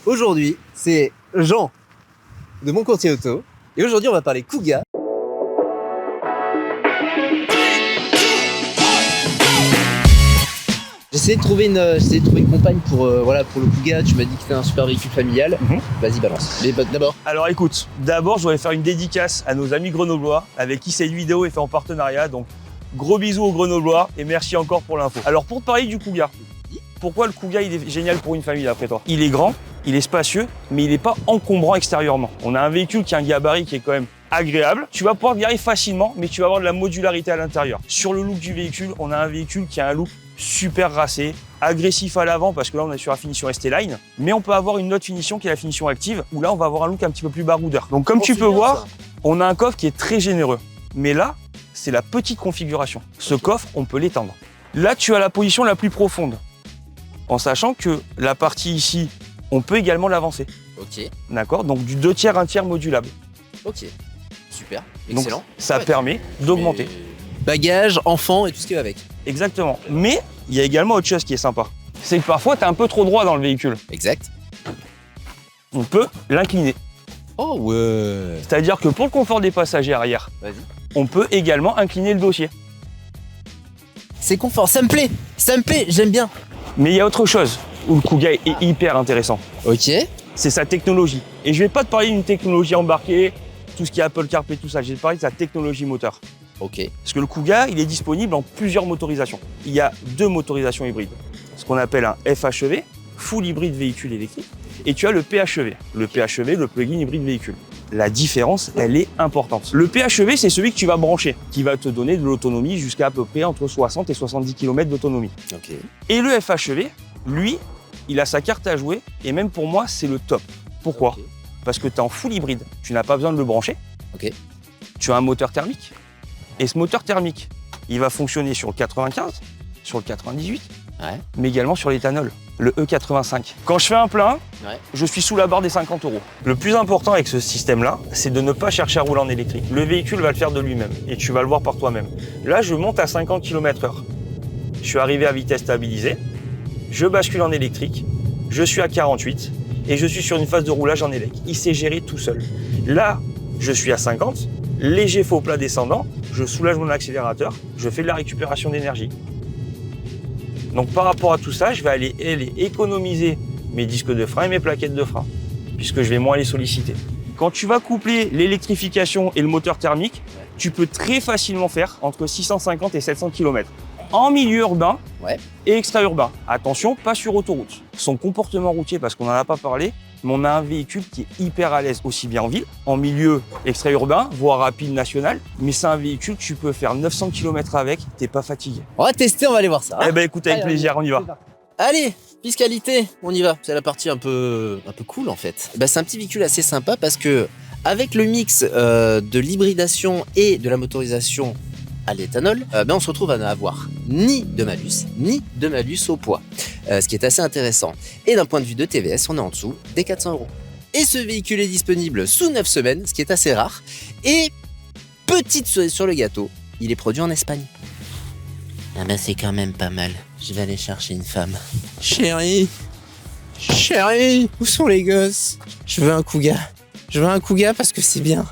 Aujourd'hui, c'est Jean de Mon Courtier Auto. Et aujourd'hui, on va parler Kuga. J'essayais de trouver une compagne pour le Kuga. Tu m'as dit que c'était un super véhicule familial. Vas-y, balance. Mais d'abord. Alors écoute, d'abord, je voudrais faire une dédicace à nos amis grenoblois avec qui cette vidéo est faite en partenariat. Donc, gros bisous aux grenoblois et merci encore pour l'info. Alors, pour te parler du Kuga, pourquoi le Kuga il est génial pour une famille d'après toi? Il est grand, il est spacieux, mais il n'est pas encombrant extérieurement. On a un véhicule qui a un gabarit qui est quand même agréable. Tu vas pouvoir te garer facilement, mais tu vas avoir de la modularité à l'intérieur. Sur le look du véhicule, on a un véhicule qui a un look super racé, agressif à l'avant parce que là on est sur la finition ST-Line, mais on peut avoir une autre finition qui est la finition active où là on va avoir un look un petit peu plus baroudeur. Donc comme tu peux voir, on a un coffre qui est très généreux. Mais là, c'est la petite configuration. Ce coffre, on peut l'étendre. Là, tu as la position la plus profonde. En sachant que la partie ici, on peut également l'avancer. Ok. D'accord? Donc du 2/3, 1/3 modulable. Ok. Super. Excellent. Donc, ça permet d'augmenter. Bagages, enfants et tout ce qui va avec. Exactement. Mais il y a également autre chose qui est sympa. C'est que parfois, tu es un peu trop droit dans le véhicule. Exact. On peut l'incliner. Oh ouais. C'est-à-dire que pour le confort des passagers arrière, on peut également incliner le dossier. C'est confort, ça me plaît, j'aime bien. Mais il y a autre chose où le Kuga est hyper intéressant. Ok. C'est sa technologie. Et je vais pas te parler d'une technologie embarquée, tout ce qui est Apple CarPlay, tout ça. Je vais te parler de sa technologie moteur. Ok. Parce que le Kuga, il est disponible en plusieurs motorisations. Il y a 2 motorisations hybrides. Ce qu'on appelle un FHEV, Full Hybrid Véhicule Électrique, et tu as le PHEV. Le PHEV, le Plug-in Hybride Véhicule. La différence, elle est importante. Le PHEV, c'est celui que tu vas brancher, qui va te donner de l'autonomie jusqu'à à peu près entre 60 et 70 km d'autonomie. Ok. Et le FHEV, lui, il a sa carte à jouer, et même pour moi, c'est le top. Pourquoi? Okay. Parce que tu es en full hybride, tu n'as pas besoin de le brancher. Ok. Tu as un moteur thermique, et ce moteur thermique, il va fonctionner sur le 95, sur le 98, mais également sur l'éthanol, le E85. Quand je fais un plein, je suis sous la barre des 50 €. Le plus important avec ce système-là, c'est de ne pas chercher à rouler en électrique. Le véhicule va le faire de lui-même, et tu vas le voir par toi-même. Là, je monte à 50 km/h. Je suis arrivé à vitesse stabilisée, je bascule en électrique, je suis à 48, et je suis sur une phase de roulage en élec. Il s'est géré tout seul. Là, je suis à 50, léger faux plat descendant, je soulage mon accélérateur, je fais de la récupération d'énergie. Donc par rapport à tout ça, je vais aller économiser mes disques de frein et mes plaquettes de frein, puisque je vais moins les solliciter. Quand tu vas coupler l'électrification et le moteur thermique, tu peux très facilement faire entre 650 et 700 km. En milieu urbain et extra-urbain. Attention, pas sur autoroute. Son comportement routier, parce qu'on n'en a pas parlé, mais on a un véhicule qui est hyper à l'aise, aussi bien en ville, en milieu extra-urbain, voire rapide national. Mais c'est un véhicule que tu peux faire 900 km avec, t'es pas fatigué. On va tester, on va aller voir ça. Eh ben écoute, avec plaisir, on y va. Allez, fiscalité, on y va. C'est la partie un peu cool en fait. C'est un petit véhicule assez sympa parce que avec le mix de l'hybridation et de la motorisation à l'éthanol, on se retrouve à n'avoir ni de malus au poids, ce qui est assez intéressant. Et d'un point de vue de TVS, on est en dessous des 400 €. Et ce véhicule est disponible sous 9 semaines, ce qui est assez rare. Et petite cerise sur le gâteau, il est produit en Espagne. C'est quand même pas mal. Je vais aller chercher une femme. Chérie, où sont les gosses? Je veux un Kuga parce que c'est bien.